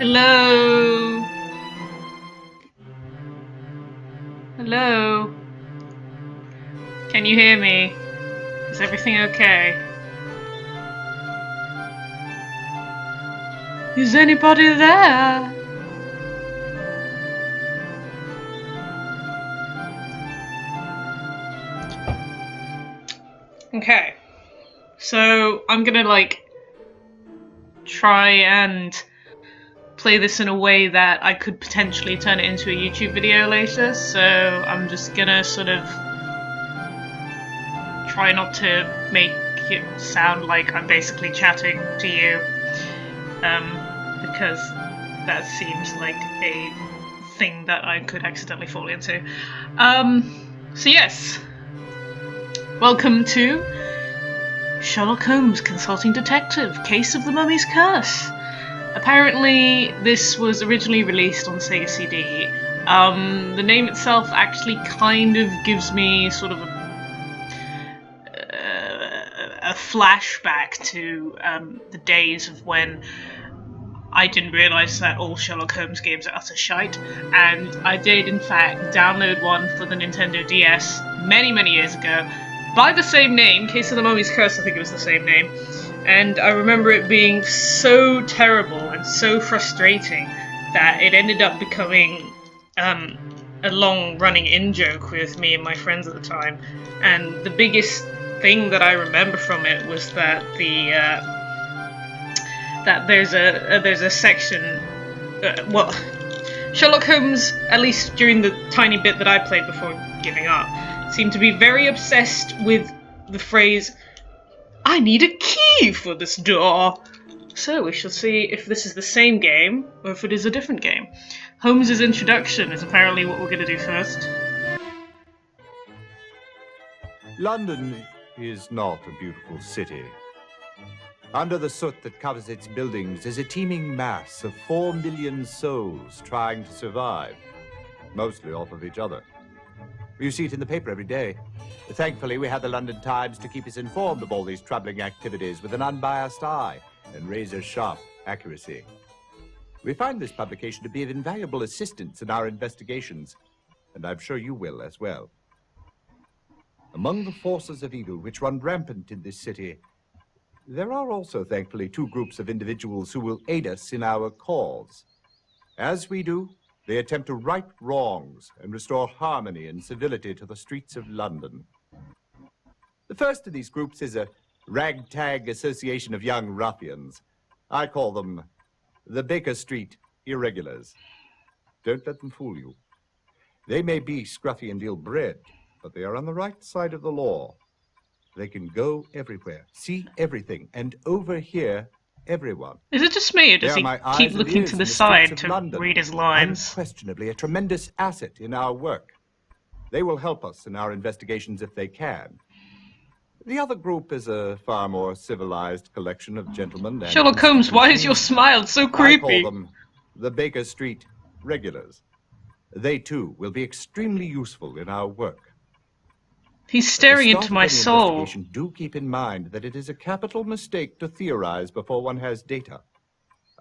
Hello? Hello? Can you hear me? Is everything okay? Is anybody there? Okay. So, I'm gonna, try and play this in a way that I could potentially turn it into a YouTube video later, so I'm just gonna sort of try not to make it sound like I'm basically chatting to you, because that seems like a thing that I could accidentally fall into. So yes, welcome to Sherlock Holmes Consulting Detective, Case of the Mummy's Curse. Apparently, this was originally released on Sega CD. The name itself actually kind of gives me sort of a flashback to the days of when I didn't realise that all Sherlock Holmes games are utter shite, and I did in fact download one for the Nintendo DS many years ago, by the same name, Case of the Mummy's Curse, I think it was the same name, and I remember it being so terrible and so frustrating that it ended up becoming a long-running in-joke with me and my friends at the time, and the biggest thing that I remember from it was that that there's a section, Sherlock Holmes, at least during the tiny bit that I played before giving up, seemed to be very obsessed with the phrase, "I need a key for this door." So we shall see if this is the same game, or if it is a different game. Holmes's introduction is apparently what we're going to do first. London is not a beautiful city. Under the soot that covers its buildings is a teeming mass of 4 million souls trying to survive, mostly off of each other. You see it in the paper every day. Thankfully, we have the London Times to keep us informed of all these troubling activities with an unbiased eye and razor-sharp accuracy. We find this publication to be of invaluable assistance in our investigations, and I'm sure you will as well. Among the forces of evil which run rampant in this city, there are also, thankfully, 2 groups of individuals who will aid us in our cause. As we do, they attempt to right wrongs and restore harmony and civility to the streets of London. The first of these groups is a ragtag association of young ruffians. I call them the Baker Street Irregulars. Don't let them fool you. They may be scruffy and ill-bred, but they are on the right side of the law. They can go everywhere, see everything, and overhear everyone. Is it just me, or does he keep looking to the side to read his lines? Unquestionably a tremendous asset in our work. They will help us in our investigations if they can. The other group is a far more civilized collection of gentlemen. Sherlock Holmes, why is your smile so creepy? I call them the Baker Street Regulars. They, too, will be extremely useful in our work. He's staring into my soul. Do keep in mind that it is a capital mistake to theorize before one has data.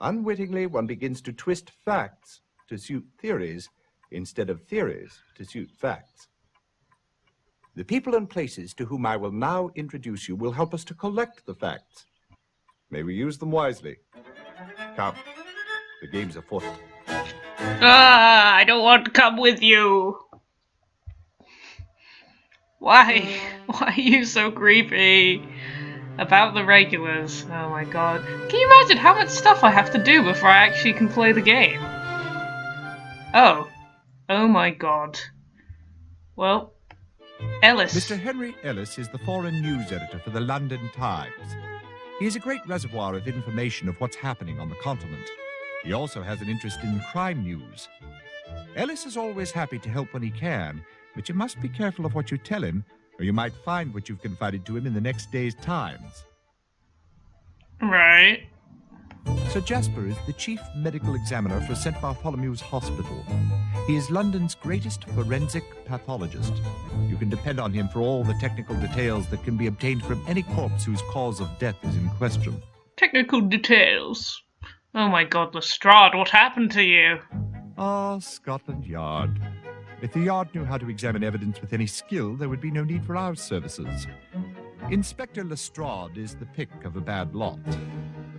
Unwittingly, one begins to twist facts to suit theories instead of theories to suit facts. The people and places to whom I will now introduce you will help us to collect the facts. May we use them wisely. Come, the game's afoot. I don't want to come with you. Why are you so creepy? About the regulars. Oh my god. Can you imagine how much stuff I have to do before I actually can play the game? Oh. Oh my god. Well, Ellis. Mr. Henry Ellis is the foreign news editor for the London Times. He is a great reservoir of information of what's happening on the continent. He also has an interest in crime news. Ellis is always happy to help when he can, but you must be careful of what you tell him, or you might find what you've confided to him in the next day's Times. Right. Sir Jasper is the chief medical examiner for St. Bartholomew's Hospital. He is London's greatest forensic pathologist. You can depend on him for all the technical details that can be obtained from any corpse whose cause of death is in question. Technical details. Oh my god, Lestrade, what happened to you? Ah, Scotland Yard. If the Yard knew how to examine evidence with any skill, there would be no need for our services. Inspector Lestrade is the pick of a bad lot.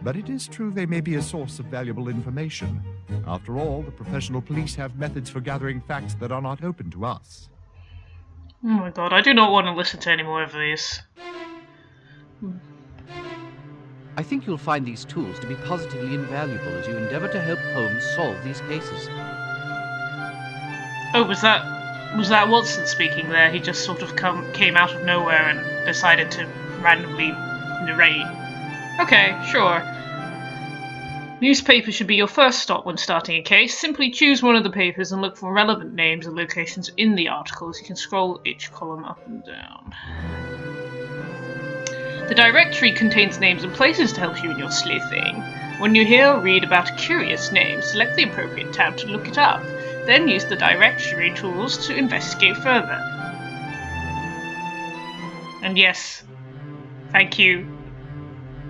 But it is true they may be a source of valuable information. After all, the professional police have methods for gathering facts that are not open to us. Oh my god, I do not want to listen to any more of these. I think you'll find these tools to be positively invaluable as you endeavor to help Holmes solve these cases. Oh, was that Watson speaking there? He just sort of came out of nowhere and decided to randomly narrate. Okay, sure. Newspaper should be your first stop when starting a case. Simply choose one of the papers and look for relevant names and locations in the articles. You can scroll each column up and down. The directory contains names and places to help you in your sleuthing. When you hear or read about a curious name, select the appropriate tab to look it up. Then use the directory tools to investigate further. And yes, thank you,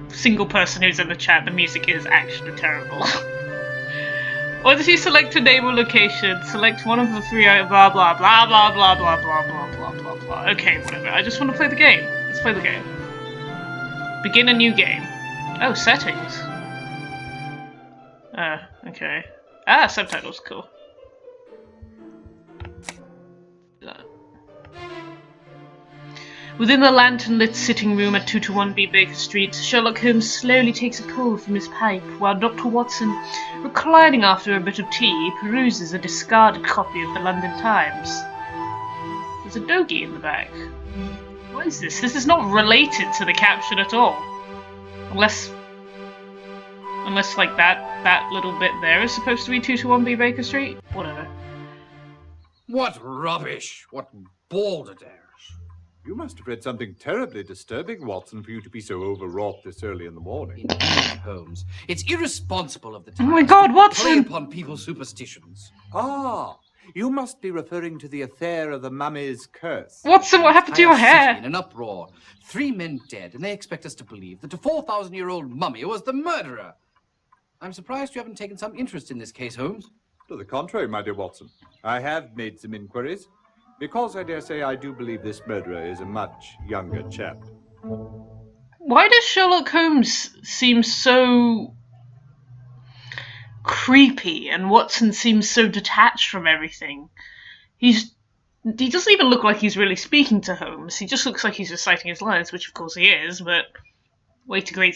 single person who's in the chat, the music is actually terrible. Once you select a name or location, select one of the three blah blah blah blah blah blah blah blah blah blah blah. Okay, whatever. I just want to play the game. Let's play the game. Begin a new game. Oh, settings. Okay. Ah, subtitles, cool. Within the lantern-lit sitting room at 221B Baker Street, Sherlock Holmes slowly takes a pull from his pipe, while Dr. Watson, reclining after a bit of tea, peruses a discarded copy of the London Times. There's a doggy in the back. What is this? This is not related to the caption at all. Unless like that little bit there is supposed to be 221B Baker Street? Whatever. What rubbish! What balderdash! You must have read something terribly disturbing, Watson, for you to be so overwrought this early in the morning. Indeed, Holmes. It's irresponsible of the Oh Times my god, to Watson! prey upon people's superstitions. Ah, you must be referring to the affair of the mummy's curse. Watson, what happened to your Entire city hair? in an uproar. 3 men dead, and they expect us to believe that a 4,000-year-old mummy was the murderer. I'm surprised you haven't taken some interest in this case, Holmes. To the contrary, my dear Watson. I have made some inquiries. Because I dare say I do believe this murderer is a much younger chap. Why does Sherlock Holmes seem so creepy and Watson seems so detached from everything? He doesn't even look like he's really speaking to Holmes. He just looks like he's reciting his lines, which of course he is, but way to get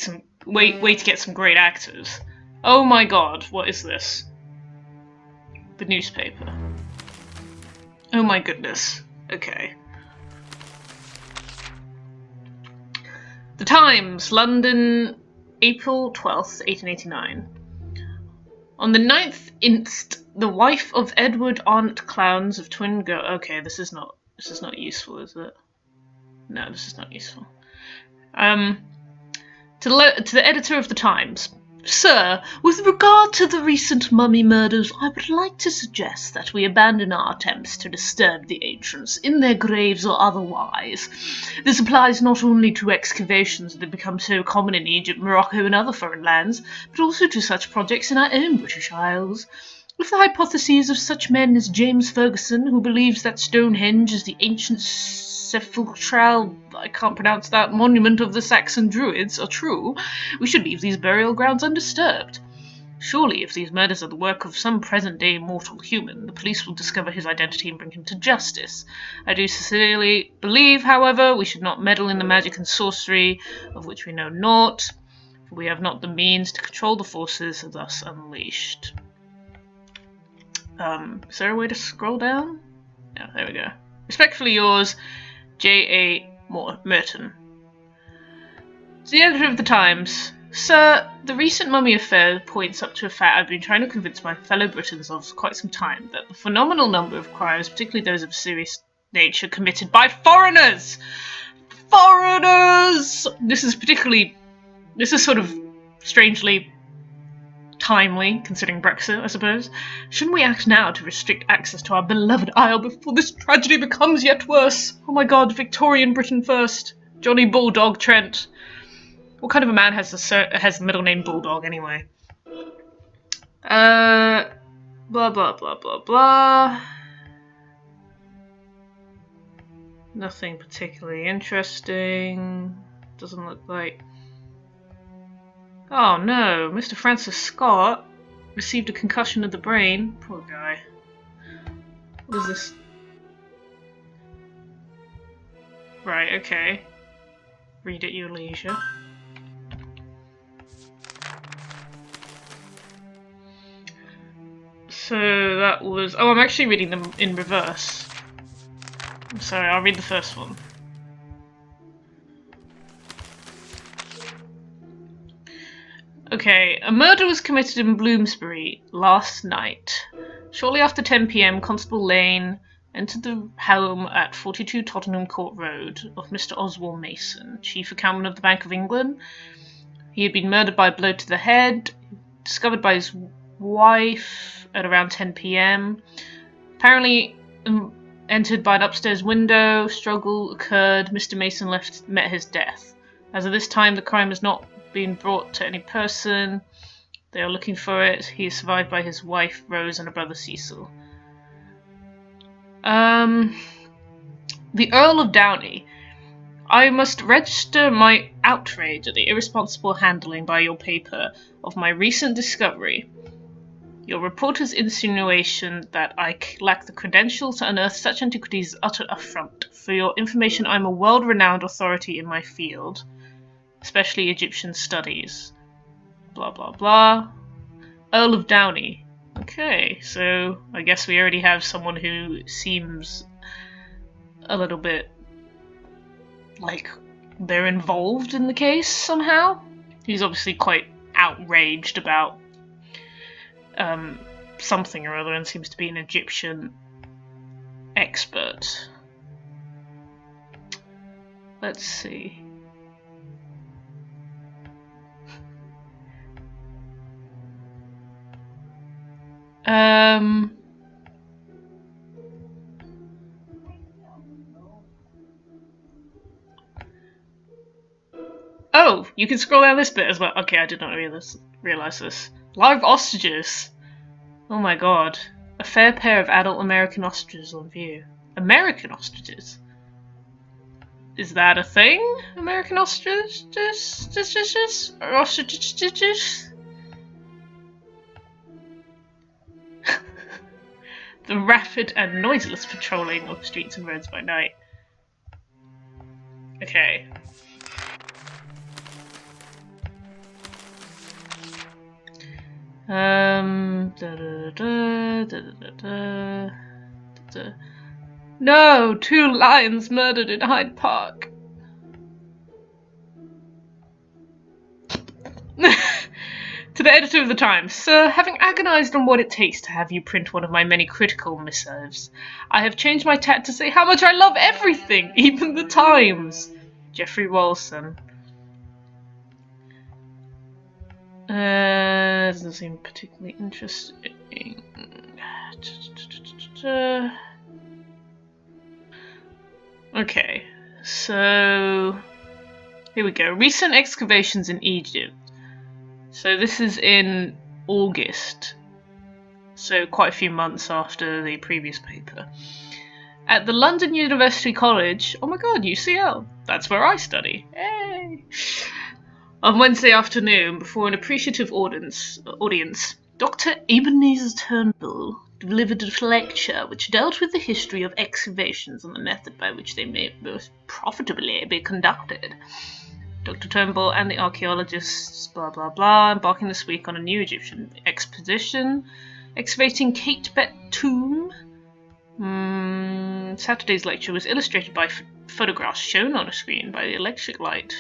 some great actors. Oh my god, what is this? The newspaper. Oh my goodness. Okay. The Times, London, April 12th, 1889. On the 9th inst, the wife of Edward Aunt Clowns of Twin Girl. Okay, this is not useful, is it? No, this is not useful. To the editor of the Times. Sir, with regard to the recent mummy murders, I would like to suggest that we abandon our attempts to disturb the ancients in their graves or otherwise. This applies not only to excavations that have become so common in Egypt, Morocco, and other foreign lands, but also to such projects in our own British Isles. If the hypotheses of such men as James Ferguson, who believes that Stonehenge is the ancient sepulchral, I can't pronounce that, monument of the Saxon Druids, are true, we should leave these burial grounds undisturbed. Surely, if these murders are the work of some present-day mortal human, the police will discover his identity and bring him to justice. I do sincerely believe, however, we should not meddle in the magic and sorcery, of which we know naught, for we have not the means to control the forces thus unleashed. Is there a way to scroll down? Yeah, there we go. Respectfully yours, J.A. Merton. To the editor of the Times. Sir, the recent mummy affair points up to a fact I've been trying to convince my fellow Britons of for quite some time, that the phenomenal number of crimes, particularly those of a serious nature, committed by foreigners! Foreigners! This is sort of strangely timely, considering Brexit, I suppose. Shouldn't we act now to restrict access to our beloved Isle before this tragedy becomes yet worse? Oh my god, Victorian Britain first. Johnny Bulldog Trent. What kind of a man has the middle name Bulldog, anyway? Blah blah blah blah blah. Nothing particularly interesting. Doesn't look like... Oh no, Mr. Francis Scott received a concussion of the brain. Poor guy. What is this? Right, okay. Read at your leisure. So that was... Oh, I'm actually reading them in reverse. I'm sorry, I'll read the first one. Okay, a murder was committed in Bloomsbury last night. Shortly after 10 p.m, Constable Lane entered the home at 42 Tottenham Court Road of Mr. Oswald Mason, chief accountant of the Bank of England. He had been murdered by a blow to the head, discovered by his wife at around 10 p.m. Apparently entered by an upstairs window, struggle occurred, Mr. Mason met his death. As of this time, the crime has not been brought to any person. They are looking for it. He is survived by his wife, Rose, and a brother, Cecil. The Earl of Downey. I must register my outrage at the irresponsible handling by your paper of my recent discovery. Your reporter's insinuation that I lack the credentials to unearth such antiquities is utter affront. For your information, I am a world-renowned authority in my field, especially Egyptian studies. Blah blah blah. Earl of Downey. Okay, so I guess we already have someone who seems a little bit like they're involved in the case somehow. He's obviously quite outraged about something or other and seems to be an Egyptian expert. Let's see. Oh, you can scroll down this bit as well. Okay, I did not realize this. Live ostriches! Oh my god. A fair pair of adult American ostriches on view. American ostriches? Is that a thing? American ostriches? Or ostriches? The rapid and noiseless patrolling of streets and roads by night. Okay. No! 2 lions murdered in Hyde Park. To the editor of the Times. Sir, having agonised on what it takes to have you print one of my many critical missives, I have changed my tack to say how much I love everything, even the Times. Geoffrey Walson. Doesn't seem particularly interesting. Okay, so here we go. Recent excavations in Egypt. So this is in August, so quite a few months after the previous paper. At the London University College, oh my god, UCL, that's where I study. Hey! On Wednesday afternoon, before an appreciative audience, Dr. Ebenezer Turnbull delivered a lecture which dealt with the history of excavations and the method by which they may most profitably be conducted. Dr. Turnbull and the archaeologists, blah blah blah, embarking this week on a new Egyptian expedition, excavating Katebet tomb. Saturday's lecture was illustrated by photographs shown on a screen by the electric light.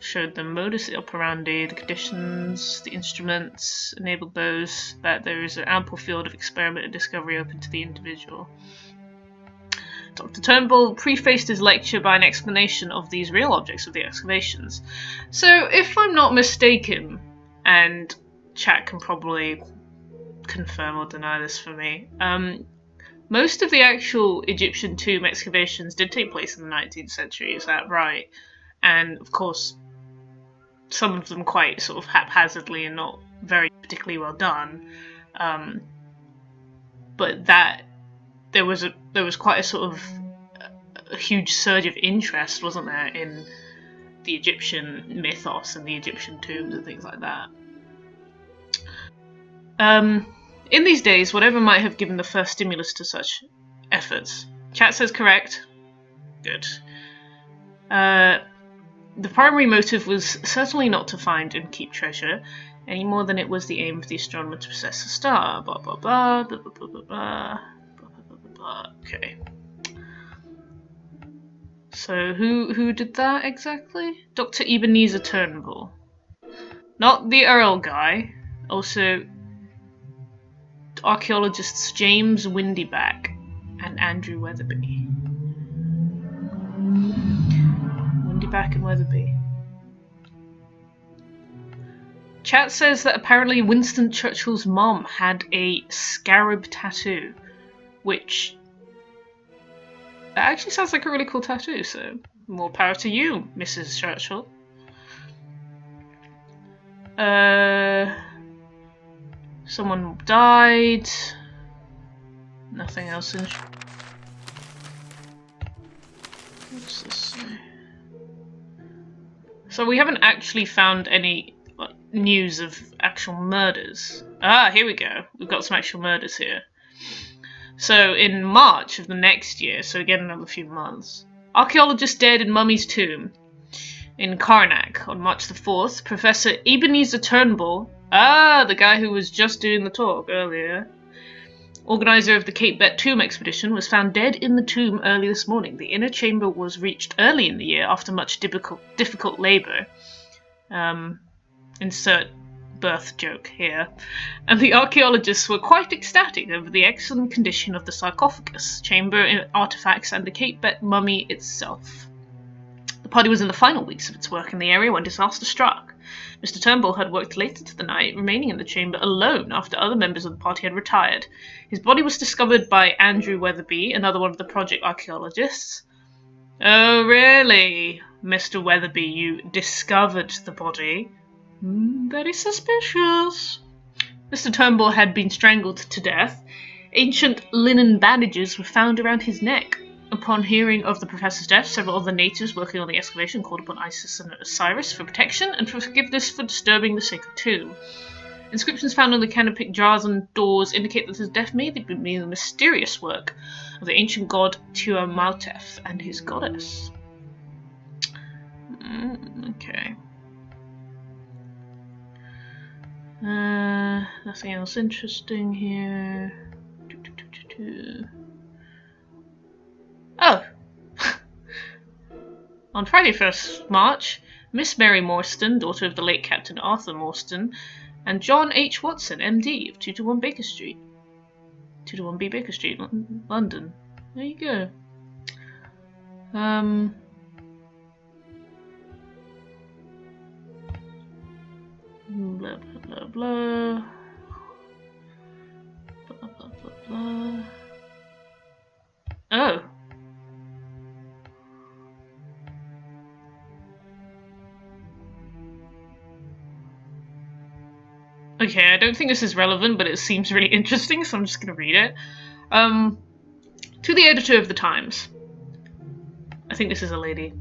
Showed the modus operandi, the conditions, the instruments, enabled those that there is an ample field of experiment and discovery open to the individual. Dr. Turnbull prefaced his lecture by an explanation of these real objects of the excavations. So, if I'm not mistaken, and chat can probably confirm or deny this for me, most of the actual Egyptian tomb excavations did take place in the 19th century, is that right? And, of course, some of them quite sort of haphazardly and not very particularly well done. But that there was quite a sort of a huge surge of interest, wasn't there, in the Egyptian mythos and the Egyptian tombs and things like that. In these days, whatever might have given the first stimulus to such efforts. Chat says correct. Good. The primary motive was certainly not to find and keep treasure, any more than it was the aim of the astronomer to possess a star. Blah blah blah blah blah blah blah blah blah blah blah. Okay. So who did that exactly? Dr. Ebenezer Turnbull. Not the Earl guy. Also archaeologists James Windyback and Andrew Weatherby. Windyback and Weatherby. Chat says that apparently Winston Churchill's mom had a scarab tattoo, which that actually sounds like a really cool tattoo, so more power to you, Mrs. Churchill. Someone died. Nothing else in. What's this say? So we haven't actually found any news of actual murders. Ah, here we go. We've got some actual murders here. So in March of the next year, so again another few months, archaeologists dead in Mummy's tomb in Karnak on March the 4th. Professor Ebenezer Turnbull, the guy who was just doing the talk earlier, organizer of the Cape Bet tomb expedition, was found dead in the tomb early this morning. The inner chamber was reached early in the year after much difficult labour. Insert birth joke here. And the archaeologists were quite ecstatic over the excellent condition of the sarcophagus, chamber, artifacts, and the Cape Bet mummy itself. The party was in the final weeks of its work in the area when disaster struck. Mr. Turnbull had worked late into the night, remaining in the chamber alone after other members of the party had retired. His body was discovered by Andrew Weatherby, another one of the project archaeologists. Oh, really? Mr. Weatherby, you discovered the body? Very suspicious. Mr. Turnbull had been strangled to death. Ancient linen bandages were found around his neck. Upon hearing of the professor's death, several of the natives working on the excavation called upon Isis and Osiris for protection and for forgiveness for disturbing the sacred tomb. Inscriptions found on the canopic jars and doors indicate that his death may have been the mysterious work of the ancient god Tuamaltef and his goddess. Okay. Nothing else interesting here. Oh! On Friday 1st March, Miss Mary Morstan, daughter of the late Captain Arthur Morstan, and John H. Watson, MD, of 221 Baker Street. 221B Baker Street, London. There you go. Blah, blah, blah, blah. Blah, blah, blah, blah. Oh. Okay, I don't think this is relevant, but it seems really interesting, so I'm just going to read it. To the editor of the Times. I think this is a lady.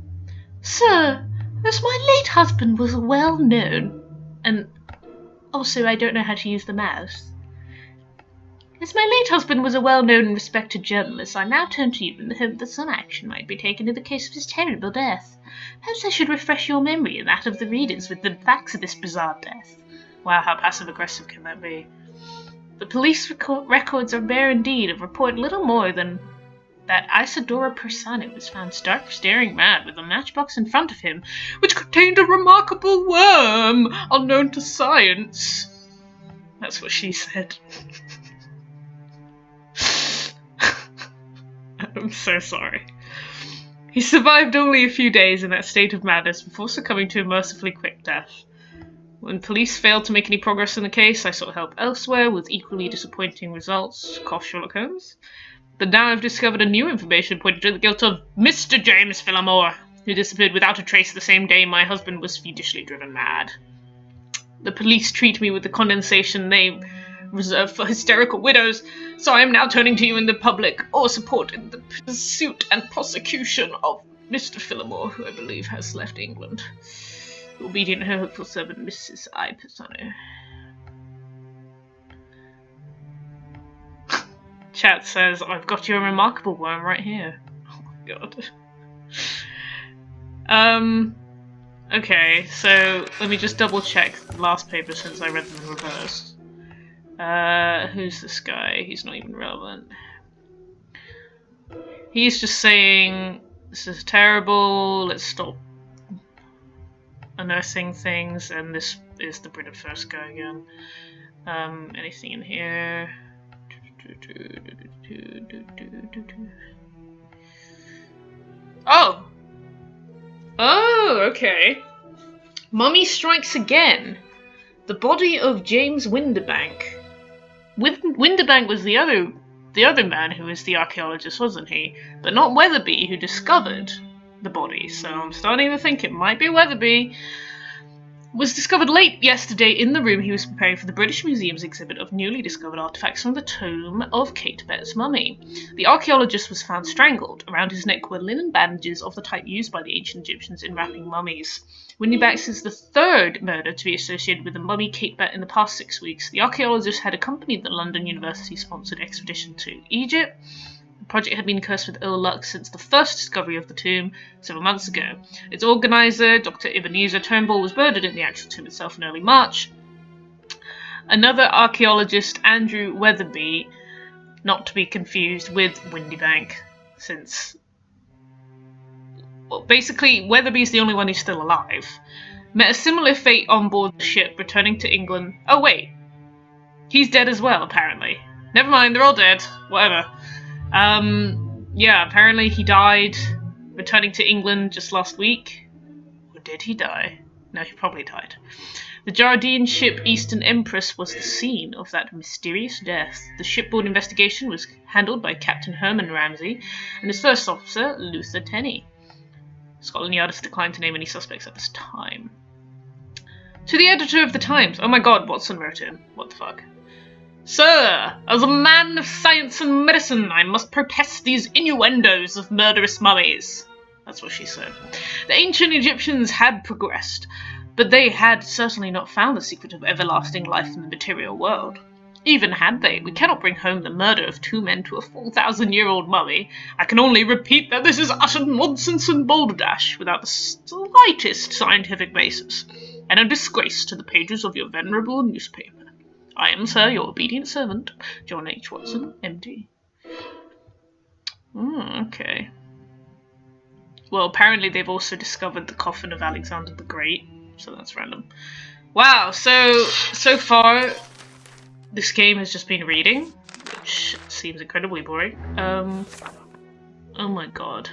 Sir, as my late husband was well known, and also I don't know how to use the mouse. As my late husband was a well-known and respected journalist, I now turn to you in the hope that some action might be taken in the case of his terrible death. Perhaps I should refresh your memory and that of the readers with the facts of this bizarre death. Wow, how passive-aggressive can that be? The police records are bare indeed of report little more than that Isidora Persano was found stark staring mad with a matchbox in front of him, which contained a remarkable worm unknown to science. That's what she said. I'm so sorry. He survived only a few days in that state of madness before succumbing to a mercifully quick death. When police failed to make any progress in the case, I sought help elsewhere with equally disappointing results. Cough, Sherlock Holmes. But now I've discovered a new information pointing to the guilt of Mr. James Phillimore, who disappeared without a trace the same day my husband was fiendishly driven mad. The police treat me with the condescension they reserve for hysterical widows, so I am now turning to you in the public or support in the pursuit and prosecution of Mr. Phillimore, who I believe has left England. Your obedient and hopeful servant, Mrs. I. Pisano. Chat says, I've got you a remarkable worm right here. Oh my god. Okay, so let me just double check the last paper since I read them in reverse. Who's this guy? He's not even relevant. He's just saying, this is terrible, let's stop unearthing things, and this is the Britain First guy again. Anything in here? Oh! Oh, okay. Mummy strikes again. The body of James Windibank. Windibank was the other man who was the archaeologist, wasn't he? But not Weatherby, who discovered the body. So I'm starting to think it might be Weatherby. Was discovered late yesterday in the room he was preparing for the British Museum's exhibit of newly discovered artifacts from the tomb of Kate Bett's mummy. The archaeologist was found strangled. Around his neck were linen bandages of the type used by the ancient Egyptians in wrapping mummies. Windibank is the third murder to be associated with the mummy Kate Bett in the past 6 weeks. The archaeologist had accompanied the London University-sponsored expedition to Egypt. The project had been cursed with ill luck since the first discovery of the tomb several months ago. Its organizer, Dr. Ebenezer Turnbull, was murdered in the actual tomb itself in early March. Another archaeologist, Andrew Weatherby, not to be confused with Windibank, since... well, basically, Weatherby's the only one who's still alive. Met a similar fate on board the ship, returning to England. Oh wait, he's dead as well, apparently. Never mind, they're all dead. Whatever. Yeah, apparently he died returning to England just last week. Or did he die? No, he probably died. The Jardine ship Eastern Empress was the scene of that mysterious death. The shipboard investigation was handled by Captain Herman Ramsay and his first officer, Luther Tenney. Scotland Yard has declined to name any suspects at this time. To the editor of the Times. Oh my god, Watson wrote in. What the fuck? Sir, as a man of science and medicine, I must protest these innuendos of murderous mummies. That's what she said. The ancient Egyptians had progressed, but they had certainly not found the secret of everlasting life in the material world. Even had they, we cannot bring home the murder of 2 men to a 4,000-year-old mummy. I can only repeat that this is utter nonsense and balderdash, without the slightest scientific basis, and a disgrace to the pages of your venerable newspaper. I am, sir, your obedient servant, John H. Watson, M.D. Okay. Well, apparently they've also discovered the coffin of Alexander the Great, so that's random. Wow, so far, this game has just been reading, which seems incredibly boring. Oh my god.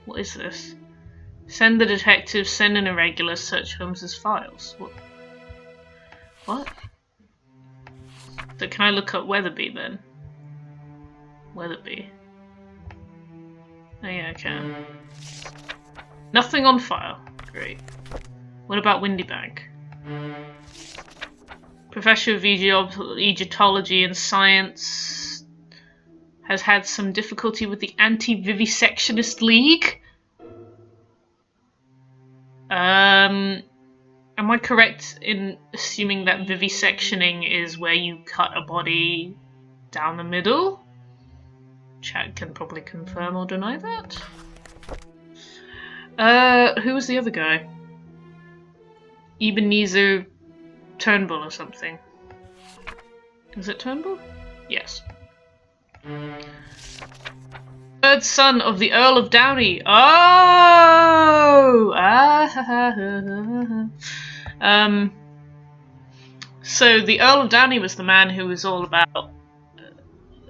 What is this? Send the detective, send an irregular, search Holmes's files. What? So can I look up Weatherby then? Weatherby. Oh yeah, I can. Nothing on file. Great. What about Windibank? Professor of Egyptology and Science has had some difficulty with the Anti-Vivisectionist League? Am I correct in assuming that vivisectioning is where you cut a body down the middle? Chat can probably confirm or deny that. Who was the other guy? Ebenezer Turnbull or something. Is it Turnbull? Yes. Third son of the Earl of Downey. Oh! So the Earl of Downey was the man who was all about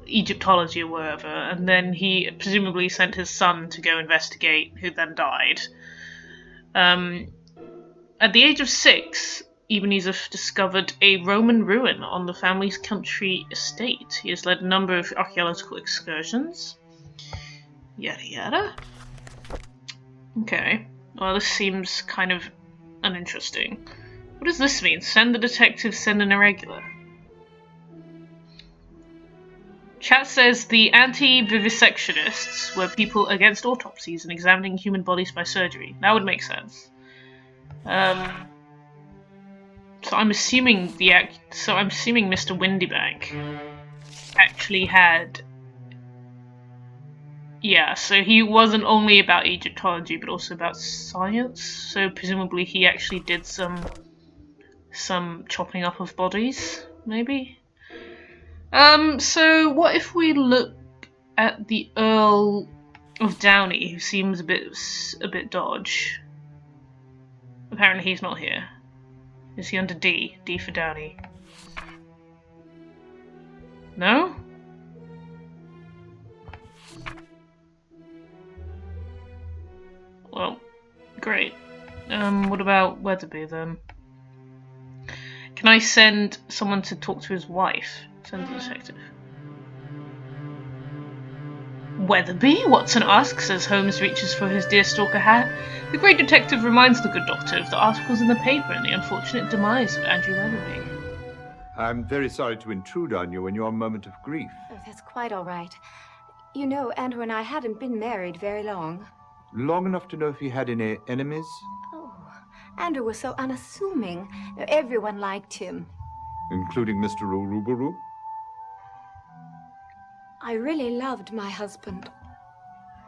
Egyptology or whatever, and then he presumably sent his son to go investigate, who then died. At the age of 6, Ebenezer discovered a Roman ruin on the family's country estate. He has led a number of archaeological excursions. Yada yada. Okay. Well, this seems kind of uninteresting. What does this mean? Send the detective, send an irregular. Chat says the anti-vivisectionists were people against autopsies and examining human bodies by surgery. That would make sense. So I'm assuming Mr. Windybank actually had. Yeah, so he wasn't only about Egyptology but also about science. So presumably he actually did some chopping up of bodies, maybe. So what if we look at the Earl of Downey, who seems a bit dodge. Apparently he's not here. Is he under D? D for Downey. No? Well, great. What about Weatherby then? Can I send someone to talk to his wife? Send the detective. Weatherby? Watson asks as Holmes reaches for his deerstalker hat. The great detective reminds the good doctor of the articles in the paper and the unfortunate demise of Andrew Weatherby. I'm very sorry to intrude on you in your moment of grief. Oh, that's quite all right. You know, Andrew and I hadn't been married very long. Long enough to know if he had any enemies? Oh, Andrew was so unassuming. Everyone liked him. Including Mr. Urubaru? I really loved my husband.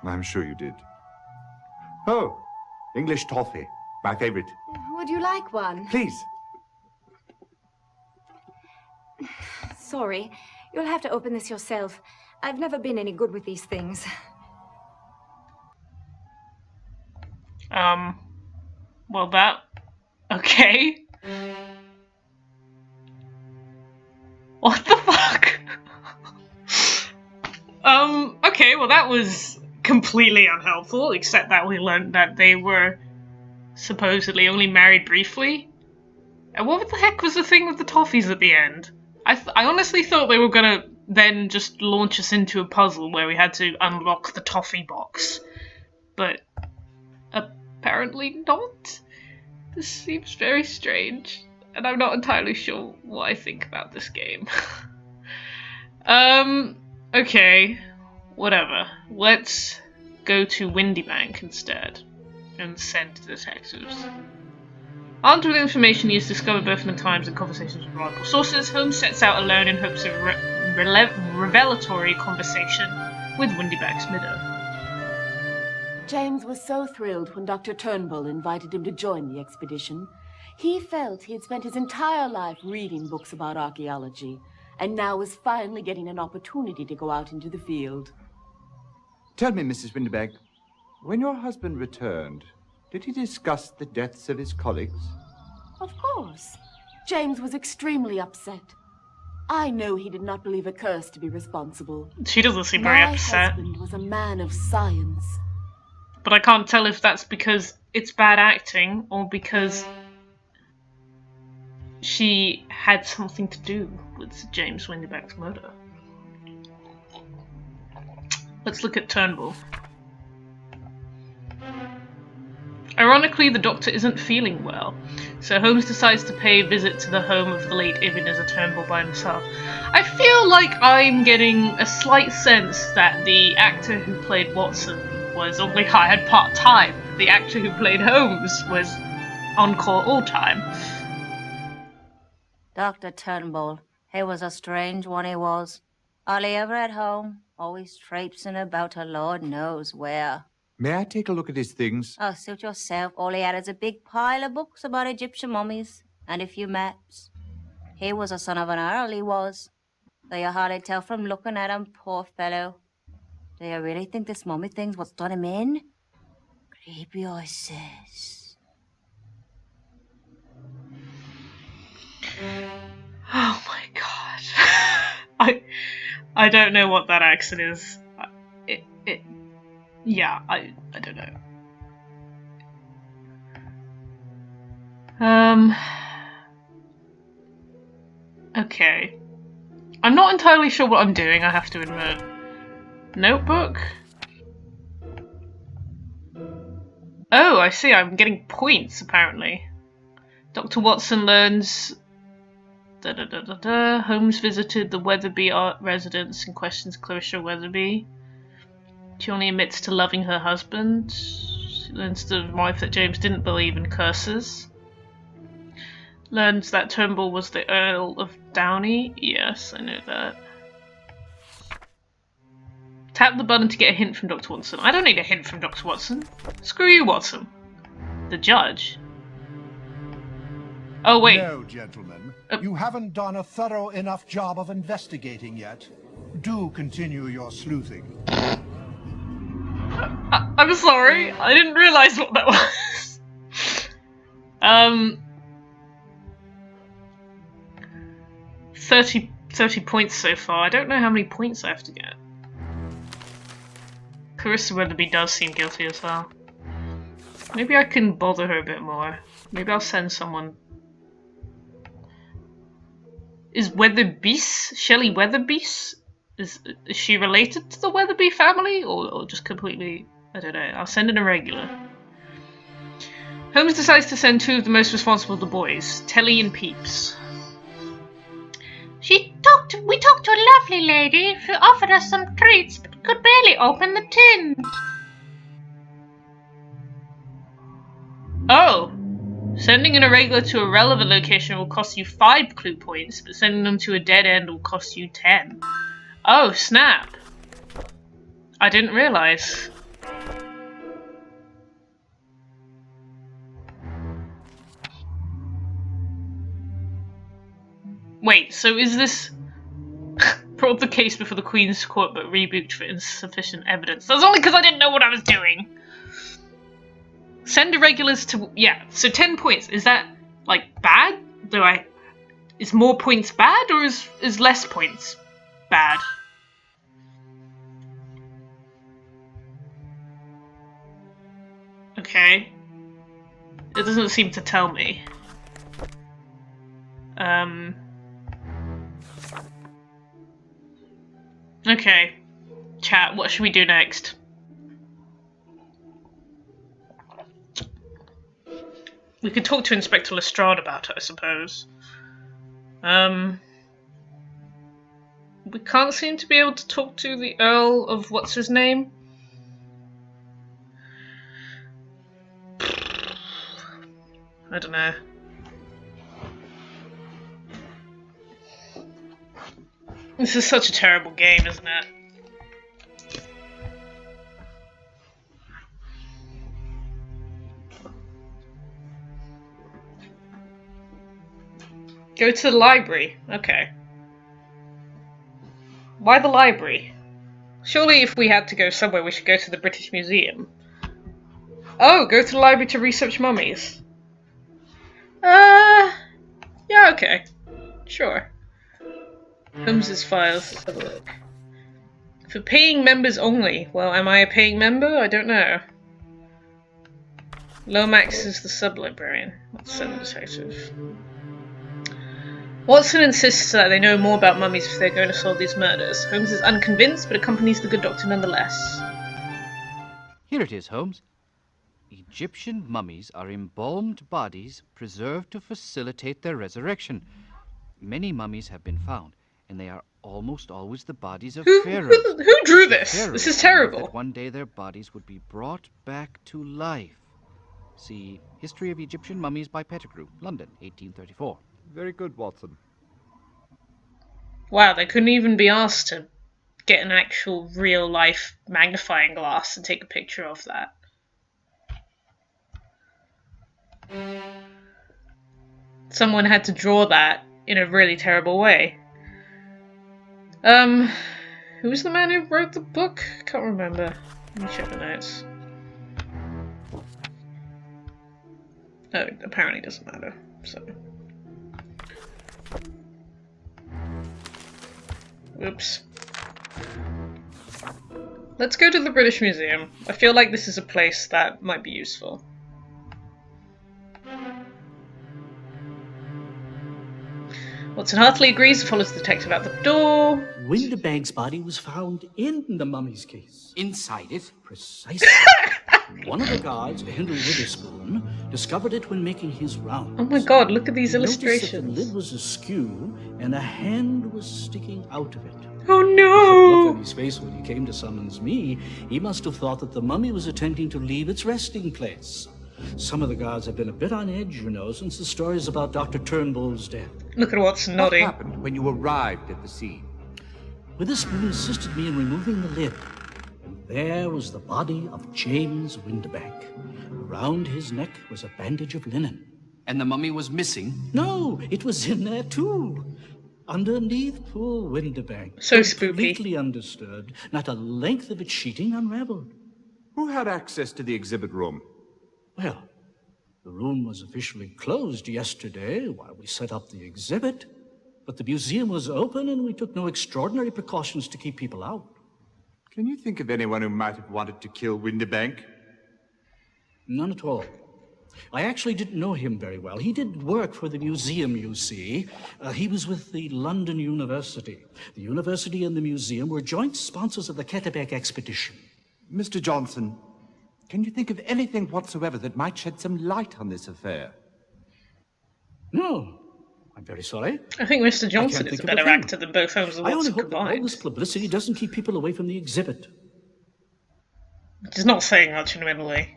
I'm sure you did. Oh, English toffee. My favorite. Would you like one? Please. Sorry, you'll have to open this yourself. I've never been any good with these things. Well that... Okay. What the fuck? Okay, well that was completely unhelpful, except that we learned that they were supposedly only married briefly. And what the heck was the thing with the toffees at the end? I honestly thought they were gonna then just launch us into a puzzle where we had to unlock the toffee box. But apparently not. This seems very strange, and I'm not entirely sure what I think about this game. Okay, whatever. Let's go to Windybank instead and send detectives. Armed with information he has discovered both in the Times and conversations with reliable sources, Holmes sets out alone in hopes of revelatory conversation with Windybank's widow. James was so thrilled when Dr. Turnbull invited him to join the expedition. He felt he had spent his entire life reading books about archaeology, and now was finally getting an opportunity to go out into the field. Tell me, Mrs. Windybank, when your husband returned, did he discuss the deaths of his colleagues? Of course. James was extremely upset. I know he did not believe a curse to be responsible. She doesn't seem very upset. My husband was a man of science. But I can't tell if that's because it's bad acting or because she had something to do with James Windybank's murder. Let's look at Turnbull. Ironically, the doctor isn't feeling well, so Holmes decides to pay a visit to the home of the late Ebenezer Turnbull by himself. I feel like I'm getting a slight sense that the actor who played Watson was only hired part-time. The actor who played Holmes was on call all-time. Dr. Turnbull, he was a strange one, he was. Hardly ever at home, always traipsing about a Lord knows where. May I take a look at his things? Oh, suit yourself. All he had is a big pile of books about Egyptian mummies and a few maps. He was a son of an earl, he was. Though you hardly tell from looking at him, poor fellow. Do you really think this mummy thing's what's done him in? Creepy, I says. Oh my god. I don't know what that accent is. Yeah, I don't know. Okay. I'm not entirely sure what I'm doing, I have to admit. Notebook? Oh, I see, I'm getting points, apparently. Dr. Watson learns Holmes visited the Weatherby art residence and questions Clarissa Weatherby. She only admits to loving her husband. She learns to the wife that James didn't believe in curses. Learns that Turnbull was the Earl of Downey. Yes, I know that. Tap the button to get a hint from Dr. Watson. I don't need a hint from Dr. Watson. Screw you, Watson. The judge. Oh, wait. No, gentlemen. You haven't done a thorough enough job of investigating yet. Do continue your sleuthing. I'm sorry. I didn't realise what that was. 30 points so far. I don't know how many points I have to get. Clarissa Weatherby does seem guilty as well. Maybe I can bother her a bit more. Maybe I'll send someone. Is Weatherbees? Shelley Weatherbees? Is she related to the Weatherby family? Or just completely... I don't know. I'll send an irregular. Holmes decides to send two of the most responsible of the boys, Telly and Peeps. We talked to a lovely lady who offered us some treats but could barely open the tin. Oh! Sending an irregular to a relevant location will cost you 5 clue points, but sending them to a dead end will cost you 10. Oh, snap! I didn't realise. Wait, so is this... brought the case before the Queen's Court but rebuked for insufficient evidence? That's only because I didn't know what I was doing! Send irregulars to... yeah, so 10 points. Is that, like, bad? Is more points bad, or is less points bad? Okay. It doesn't seem to tell me. Okay. Chat, what should we do next? We could talk to Inspector Lestrade about it, I suppose. We can't seem to be able to talk to the Earl of what's-his-name? I don't know. This is such a terrible game, isn't it? Go to the library. Okay. Why the library? Surely if we had to go somewhere, we should go to the British Museum. Oh, go to the library to research mummies. Yeah, okay. Sure. Holmes's files. Let's have a look. For paying members only. Well, am I a paying member? I don't know. Lomax is the sub-librarian. Let's send the detective. Watson insists that they know more about mummies if they're going to solve these murders. Holmes is unconvinced, but accompanies the good doctor nonetheless. Here it is, Holmes. Egyptian mummies are embalmed bodies preserved to facilitate their resurrection. Many mummies have been found, and they are almost always the bodies of pharaohs. Who drew this? This is terrible. That one day their bodies would be brought back to life. See History of Egyptian Mummies by Pettigrew, London, 1834. Very good, Watson. Wow, they couldn't even be asked to get an actual real-life magnifying glass and take a picture of that. Someone had to draw that in a really terrible way. Who was the man who wrote the book? I can't remember. Let me check the notes. Oh, it apparently doesn't matter, so... Oops. Let's go to the British Museum. I feel like this is a place that might be useful. Watson heartily agrees and follows the detective out the door. Windibank's body was found in the mummy's case. Inside it? Precisely. One of the guards, Henry Witherspoon, discovered it when making his rounds. Oh my god, look at these He noticed that illustrations. the lid was askew and a hand was sticking out of it. Oh The no! look on his face when he came to summons me, he must have thought that the mummy was attempting to leave its resting place. Some of the guards have been a bit on edge, you know, since the stories about Dr. Turnbull's death. Look at what's What nodding. happened when you arrived at the scene? Witherspoon assisted me in removing the lid. And there was the body of James Windibank. Around his neck was a bandage of linen. And the mummy was missing? No, it was in there too. Underneath poor Windibank. So spooky. Completely undisturbed. Not a length of its sheeting unraveled. Who had access to the exhibit room? Well, the room was officially closed yesterday while we set up the exhibit. But the museum was open and we took no extraordinary precautions to keep people out. Can you think of anyone who might have wanted to kill Windibank? None at all. I actually didn't know him very well. He did work for the museum, you see. He was with the London University. The university and the museum were joint sponsors of the Ketterbeck expedition. Mr. Johnson, can you think of anything whatsoever that might shed some light on this affair? No. I'm very sorry. I think Mr. Johnson can't is a think of better thing. actor than both Holmes and I only Watson hope that all combined. this publicity doesn't keep people away from the exhibit. Which is not saying much, admittedly.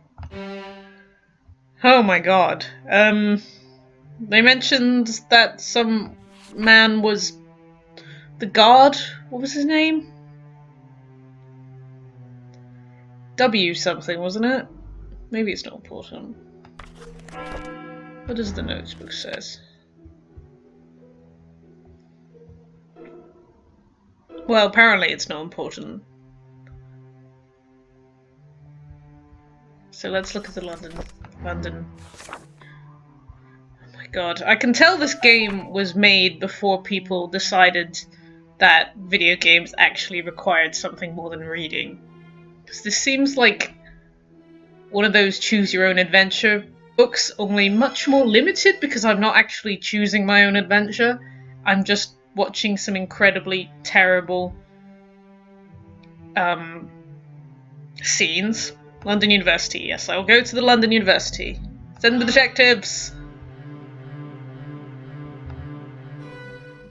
Oh my god. They mentioned that some man was the guard. What was his name? W something, wasn't it? Maybe it's not important. What does the notebook says? Well, apparently it's not important. So let's look at the London. Oh my god. I can tell this game was made before people decided that video games actually required something more than reading. Because this seems like one of those choose your own adventure books, only much more limited because I'm not actually choosing my own adventure. I'm just watching some incredibly terrible scenes. London University, yes, I'll go to the London University. Send the detectives!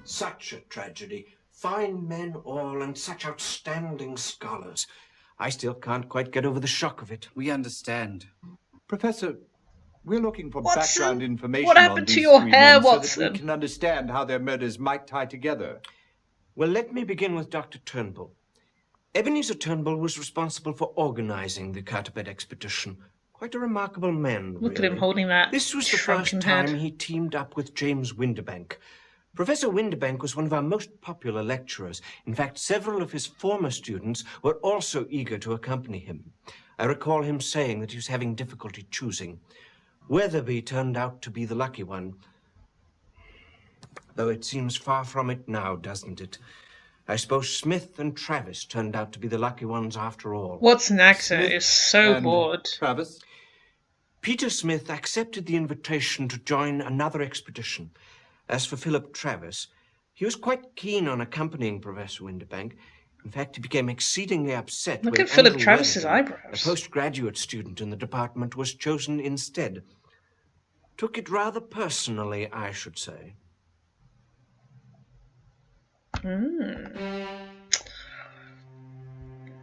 Such a tragedy. Fine men all, and such outstanding scholars. I still can't quite get over the shock of it. We understand. Professor, we're looking for Watson, background information what on happened to these your three hair, men so that Watson? we can understand how their murders might tie together. Well, let me begin with Dr. Turnbull. Ebenezer Turnbull was responsible for organizing the Carteret expedition. Quite a remarkable man, Look at really. him holding that This was the shrunken first time head. he teamed up with James Windibank. Professor Windibank was one of our most popular lecturers. In fact, several of his former students were also eager to accompany him. I recall him saying that he was having difficulty choosing. Weatherby turned out to be the lucky one. Though it seems far from it now, doesn't it? I suppose Smith and Travis turned out to be the lucky ones after all. Watson actor Smith is so and bored. Travis? Peter Smith accepted the invitation to join another expedition. As for Philip Travis, he was quite keen on accompanying Professor Windibank. In fact, he became exceedingly upset Look when at Philip Andrew Travis's Weatherby, eyebrows. a postgraduate student in the department, was chosen instead. Took it rather personally, I should say.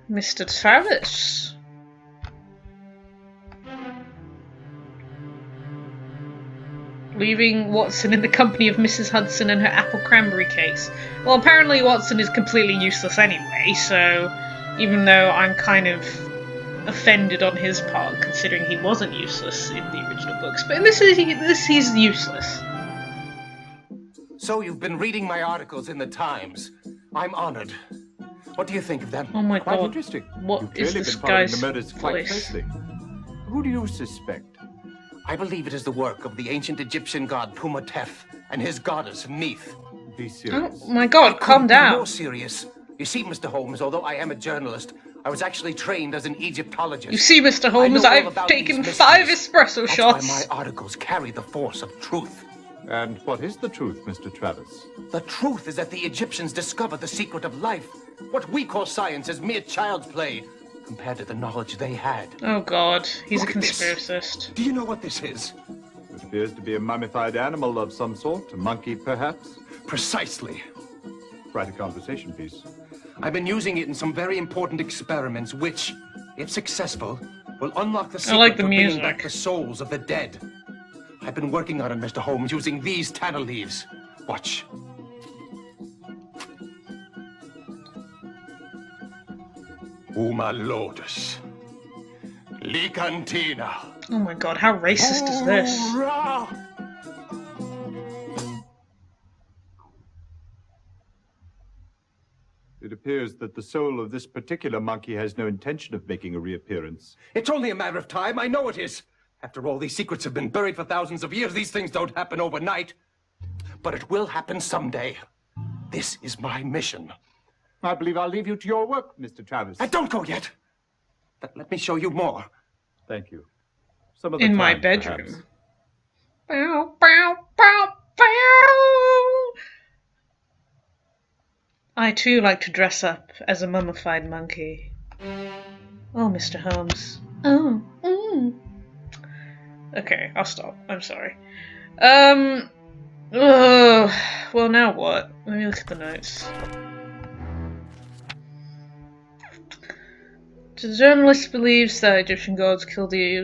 Mr. Travis. Leaving Watson in the company of Mrs. Hudson and her apple cranberry cakes. Well, apparently Watson is completely useless anyway, so even though I'm kind of offended on his part, considering he wasn't useless in the original books, but in this he's useless. So you've been reading my articles in the Times. I'm honored. What do you think of them? Oh my Quite god. interesting. What You've is clearly this been following guy's the murders quite voice? closely. Who do you suspect? I believe it is the work of the ancient Egyptian god Pumatef and his goddess Neith. Be serious. Oh my god, calm Couldn't be down. more serious. You see, Mr. Holmes, although I am a journalist, I was actually trained as an Egyptologist. You see, Mr. I Holmes, know all I've about taken these 5 mysteries. espresso That's shots. why my articles carry the force of truth. And what is the truth, Mr. Travis? The truth is that the Egyptians discovered the secret of life. What we call science is mere child's play. compared to the knowledge they had. Oh god, he's Look a at this. conspiracist. Do you know what this is? It appears to be a mummified animal of some sort, a monkey perhaps. Precisely. Quite a conversation piece. I've been using it in some very important experiments which, if successful, will unlock the secret like the for bringing music. back the souls of the dead. I've been working on it, Mr. Holmes, using these tanner leaves. Watch. Uma Lotus. Licantina. Oh my god, how racist is this? Hoorah! It appears that the soul of this particular monkey has no intention of making a reappearance. It's only a matter of time, I know it is. After all, these secrets have been buried for thousands of years. These things don't happen overnight. But it will happen someday. This is my mission. I believe I'll leave you to your work, Mr. Travis. Don't go yet. But let me show you more. Thank you. Some of the In my time, bedroom. perhaps. Bow, bow, bow, bow. I too like to dress up as a mummified monkey. Oh, Mr. Holmes. Oh. Okay, I'll stop. I'm sorry. Well, now what? Let me look at the notes. The journalist believes that Egyptian gods killed the...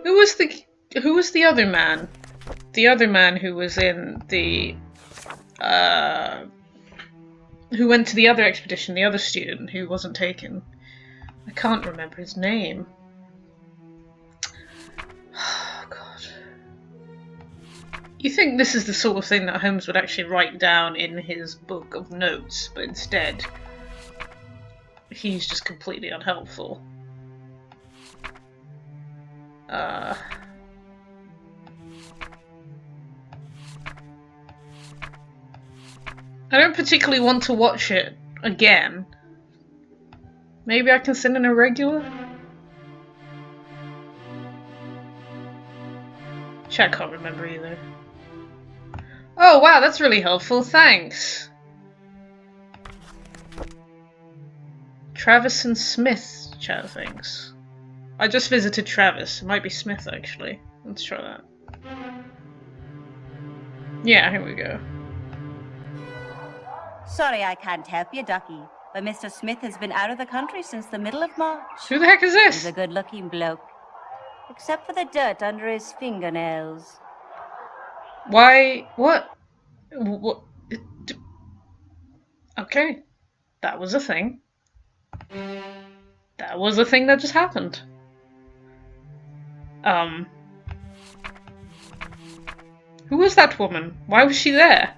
Who was the other man? The other man who was in the... who went to the other expedition, the other student who wasn't taken. I can't remember his name. Oh, God. You think this is the sort of thing that Holmes would actually write down in his book of notes, but instead he's just completely unhelpful. I don't particularly want to watch it again. Maybe I can send in a regular? Chat can't remember either. Oh wow, that's really helpful, thanks! Travis and Smith, chat thinks. I just visited Travis, it might be Smith actually. Let's try that. Yeah, here we go. Sorry I can't help you, Ducky, but Mr. Smith has been out of the country since the middle of March. Who the heck is this? He's a good-looking bloke. Except for the dirt under his fingernails. Why? What? What? Okay. That was a thing. That was a thing that just happened. Who was that woman? Why was she there?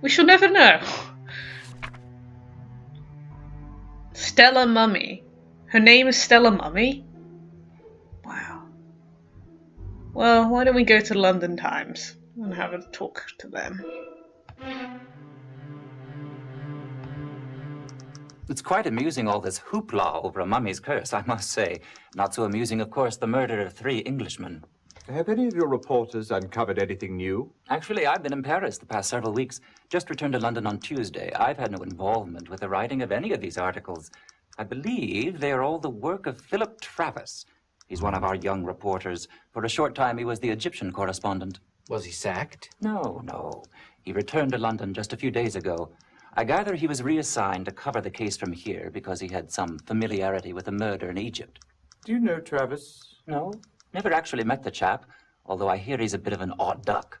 We shall never know. Stella Mummy. Her name is Stella Mummy? Wow. Well, why don't we go to the London Times and have a talk to them? It's quite amusing, all this hoopla over a mummy's curse, I must say. Not so amusing, of course, the murder of 3 Englishmen. Have any of your reporters uncovered anything new? Actually, I've been in Paris the past several weeks. Just returned to London on Tuesday. I've had no involvement with the writing of any of these articles. I believe they are all the work of Philip Travis. He's one of our young reporters. For a short time, he was the Egyptian correspondent. Was he sacked? No. He returned to London just a few days ago. I gather he was reassigned to cover the case from here because he had some familiarity with a murder in Egypt. Do you know Travis? No, never actually met the chap, although I hear he's a bit of an odd duck.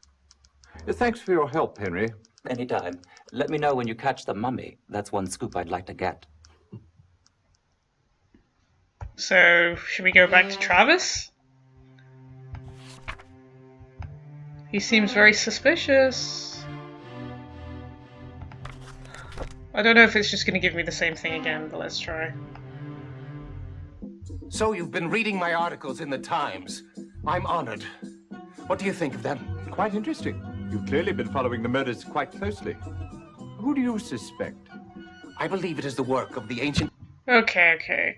Thanks for your help, Henry. Anytime. Let me know when you catch the mummy. That's one scoop I'd like to get. So, should we go back to Travis? He seems very suspicious. I don't know if it's just going to give me the same thing again, but let's try. So you've been reading my articles in the Times. I'm honored. What do you think of them? Quite interesting. You've clearly been following the murders quite closely. Who do you suspect? I believe it is the work of the ancient... Okay.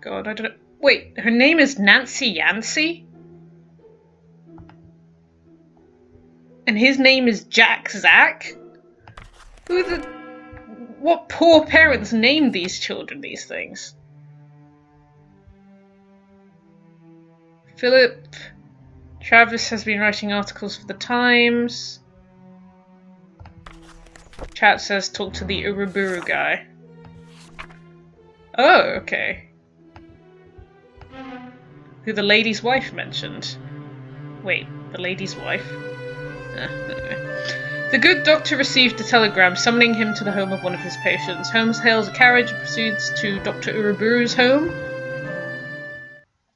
God, I don't know. Wait, her name is Nancy Yancey? And his name is Jack Zack? What poor parents named these children these things? Philip Travis has been writing articles for the Times. Chat says talk to the Uruburu guy. Oh, okay. Who the lady's wife mentioned. Wait, the lady's wife? The good doctor received a telegram summoning him to the home of one of his patients. Holmes hails a carriage and proceeds to Dr. Uruburu's home.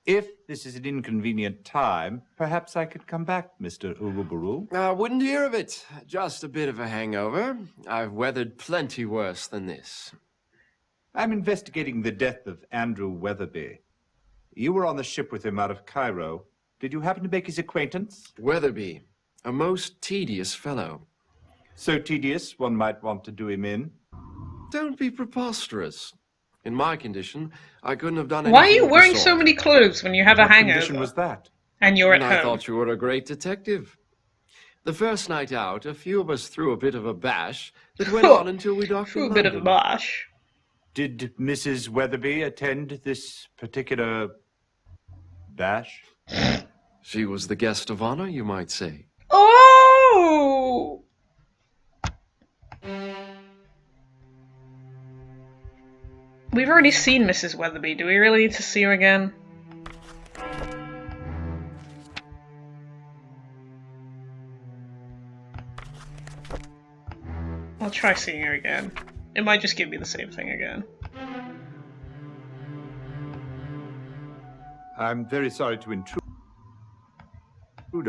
If this is an inconvenient time, perhaps I could come back, Mr. Uruburu. I wouldn't hear of it. Just a bit of a hangover. I've weathered plenty worse than this. I'm investigating the death of Andrew Weatherby. You were on the ship with him out of Cairo. Did you happen to make his acquaintance? Weatherby, a most tedious fellow. So tedious, one might want to do him in. Don't be preposterous. In my condition, I couldn't have done anything. Why are you of the wearing sort. so many clothes when you have a hangover? What condition was that? And you're at I home. thought you were a great detective. The first night out, a few of us threw a bit of a bash that went on until we docked in Threw a bit of a London. bash. Did Mrs. Weatherby attend this particular bash? She was the guest of honor, you might say. Oh! We've already seen Mrs. Weatherby. Do we really need to see her again? I'll try seeing her again. It might just give me the same thing again. I'm very sorry to intrude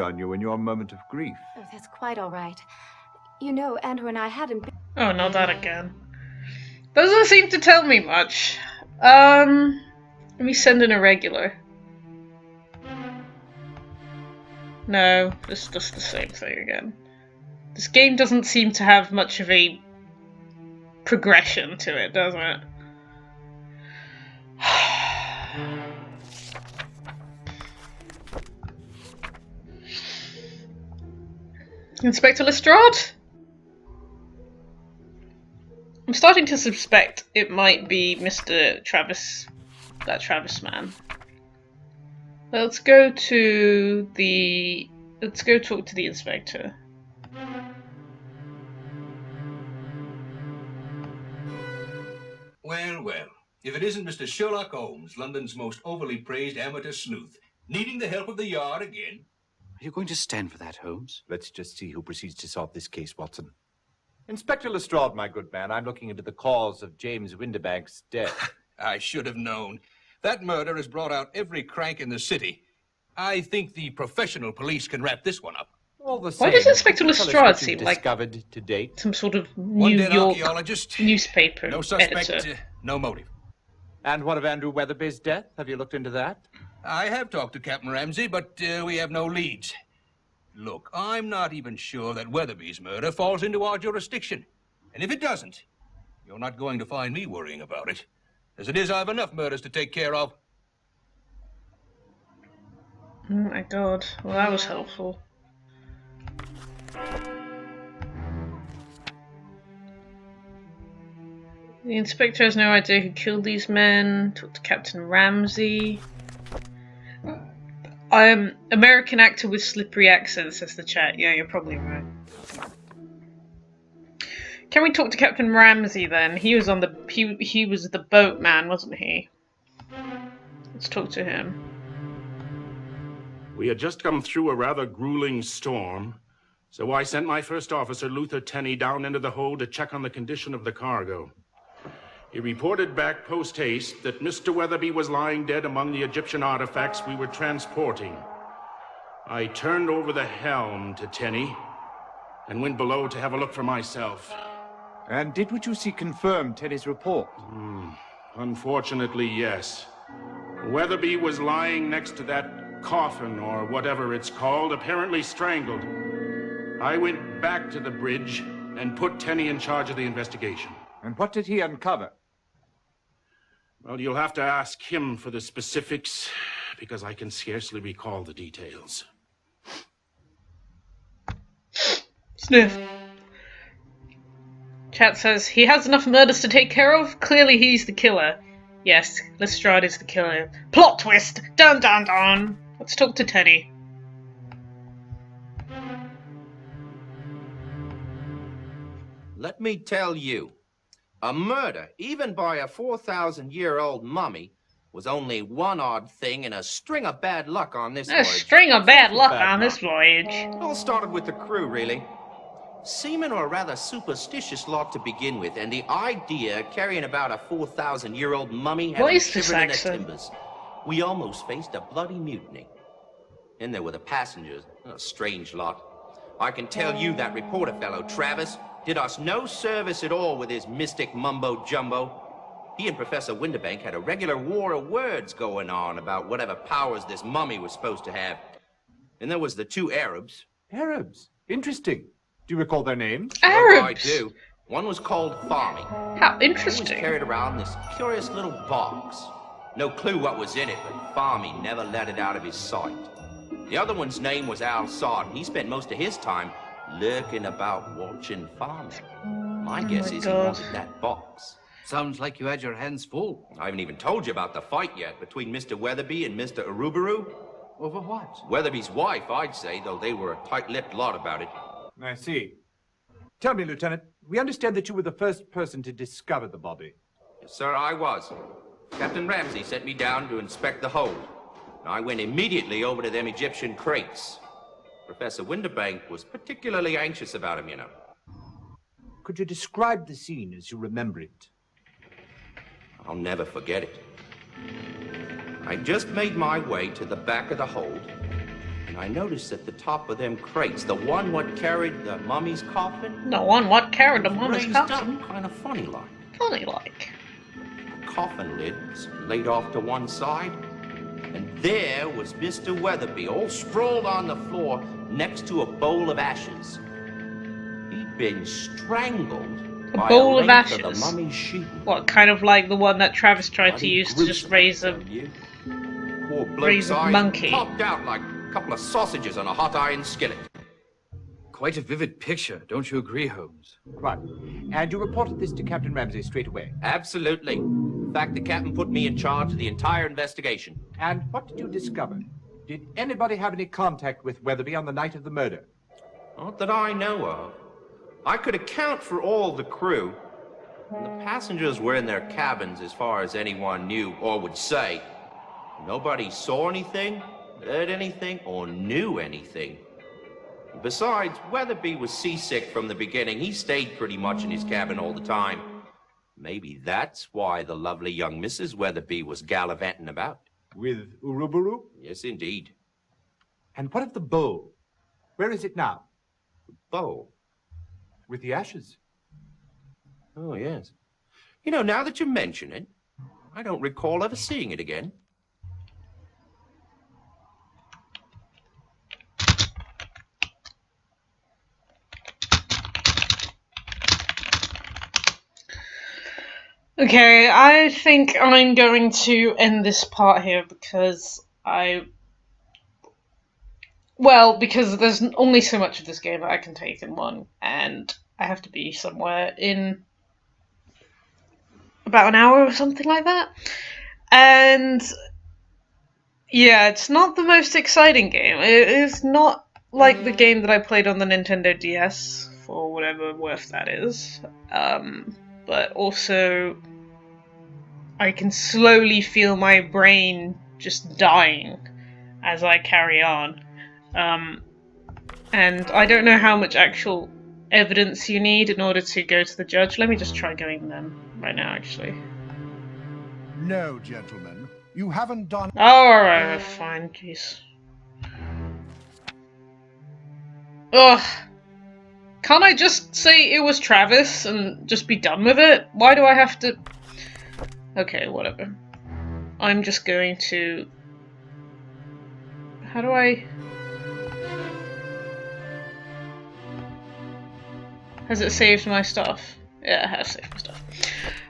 on you in your moment of grief. Oh, that's quite all right. You know, Andrew and I hadn't been... Oh, not that again. Doesn't seem to tell me much. Let me send in a regular. No, it's just the same thing again. This game doesn't seem to have much of a progression to it, does it? Inspector Lestrade? I'm starting to suspect it might be Mr. Travis, that Travis man. Let's go talk to the inspector. Well, well, if it isn't Mr. Sherlock Holmes, London's most overly praised amateur sleuth, needing the help of the Yard again. Are you going to stand for that, Holmes? Let's just see who proceeds to solve this case, Watson. Inspector Lestrade, my good man, I'm looking into the cause of James Windibank's death. I should have known. That murder has brought out every crank in the city. I think the professional police can wrap this one up. All the same, Why does Inspector tell us Lestrade what seem you've like discovered to date? some sort of One New dead York archaeologist, newspaper no suspect, editor? no motive. And what of Andrew Weatherby's death? Have you looked into that? I have talked to Captain Ramsey, but we have no leads. Look, I'm not even sure that Weatherby's murder falls into our jurisdiction. And if it doesn't, you're not going to find me worrying about it. As it is, I have enough murders to take care of. Oh my god, well that was helpful. The inspector has no idea who killed these men. Talk to Captain Ramsey. American actor with slippery accent, says the chat. Yeah, you're probably right. Can we talk to Captain Ramsey then? He was on the he was the boatman, wasn't he? Let's talk to him. We had just come through a rather grueling storm, so I sent my first officer, Luther Tenney, down into the hold to check on the condition of the cargo. He reported back post-haste that Mr. Weatherby was lying dead among the Egyptian artifacts we were transporting. I turned over the helm to Tenney and went below to have a look for myself. And did what you see confirm Teddy's report? Unfortunately, yes. Weatherby was lying next to that coffin, or whatever it's called, apparently strangled. I went back to the bridge and put Tenney in charge of the investigation. And what did he uncover? Well, you'll have to ask him for the specifics, because I can scarcely recall the details. Sniff. Chat says, he has enough murders to take care of? Clearly he's the killer. Yes, Lestrade is the killer. Plot twist! Dun dun dun! Let's talk to Teddy. Let me tell you, a murder, even by a 4,000-year-old mummy, was only one odd thing in a string of bad luck on this voyage. A string of bad luck on this voyage. It all started with the crew, really. Seamen were a rather superstitious lot to begin with, and the idea carrying about a 4,000-year-old mummy had them shivering in their timbers. We almost faced a bloody mutiny. Then there were the passengers, a strange lot. I can tell you that reporter fellow, Travis, did us no service at all with his mystic mumbo-jumbo. He and Professor Winterbank had a regular war of words going on about whatever powers this mummy was supposed to have. And there was the two Arabs. Arabs? Interesting. Do you recall their names? Arabs! Oh, I do. One was called Farmy. How interesting. He was carried around this curious little box. No clue what was in it, but Farmy never let it out of his sight. The other one's name was Al Sard, and he spent most of his time lurking about watching Farmy. My guess is he wanted that box. Sounds like you had your hands full. I haven't even told you about the fight yet between Mr. Weatherby and Mr. Urubaru. Over what? Weatherby's wife, I'd say, though they were a tight-lipped lot about it. I see. Tell me, Lieutenant, we understand that you were the first person to discover the body. Yes, sir, I was. Captain Ramsey sent me down to inspect the hold. I went immediately over to them Egyptian crates. Professor Winterbank was particularly anxious about him, you know. Could you describe the scene as you remember it? I'll never forget it. I just made my way to the back of the hold, and I noticed at the top of them crates, the one what carried the mummy's coffin. The one what carried the mummy's coffin? Up, kind of funny like. Funny like. The coffin lid was laid off to one side, and there was Mr. Weatherby, all sprawled on the floor next to a bowl of ashes. He'd been strangled. A bowl of ashes? Of the mummy's sheet. What, kind of like the one that Travis tried to use to just raise a Poor bloke's eyes monkey? Popped out like a couple of sausages on a hot iron skillet. Quite a vivid picture, don't you agree, Holmes? Right. And you reported this to Captain Ramsey straight away? Absolutely. In fact, the captain put me in charge of the entire investigation. And what did you discover? Did anybody have any contact with Weatherby on the night of the murder? Not that I know of. I could account for all the crew. The passengers were in their cabins as far as anyone knew or would say. Nobody saw anything, heard anything, or knew anything. Besides, Weatherby was seasick from the beginning. He stayed pretty much in his cabin all the time. Maybe that's why the lovely young Mrs. Weatherby was gallivanting about. With Urubaru? Yes, indeed. And what of the bowl? Where is it now? The bowl? With the ashes. Oh, yes. You know, now that you mention it, I don't recall ever seeing it again. Okay, I think I'm going to end this part here because because there's only so much of this game that I can take in one, and I have to be somewhere in about an hour or something like that. And yeah, it's not the most exciting game. It is not like the game that I played on the Nintendo DS, for whatever worth that is. But also, I can slowly feel my brain just dying as I carry on. And I don't know how much actual evidence you need in order to go to the judge. Let me just try going then, right now, actually. No, gentlemen. You haven't done... Alright, fine, jeez. Ugh. Can't I just say it was Travis and just be done with it? Why do I have to... Okay, whatever. I'm just going to... How do I... Has it saved my stuff? Yeah, it has saved my stuff.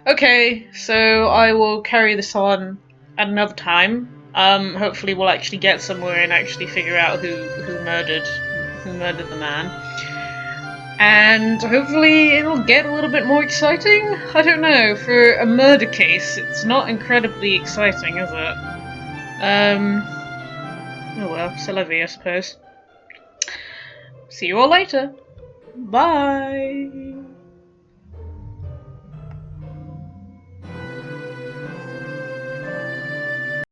Okay, so I will carry this on at another time. Hopefully we'll actually get somewhere and actually figure out who murdered the man. And hopefully it'll get a little bit more exciting? I don't know, for a murder case, it's not incredibly exciting, is it? Oh well, c'est la vie, I suppose. See you all later. Bye!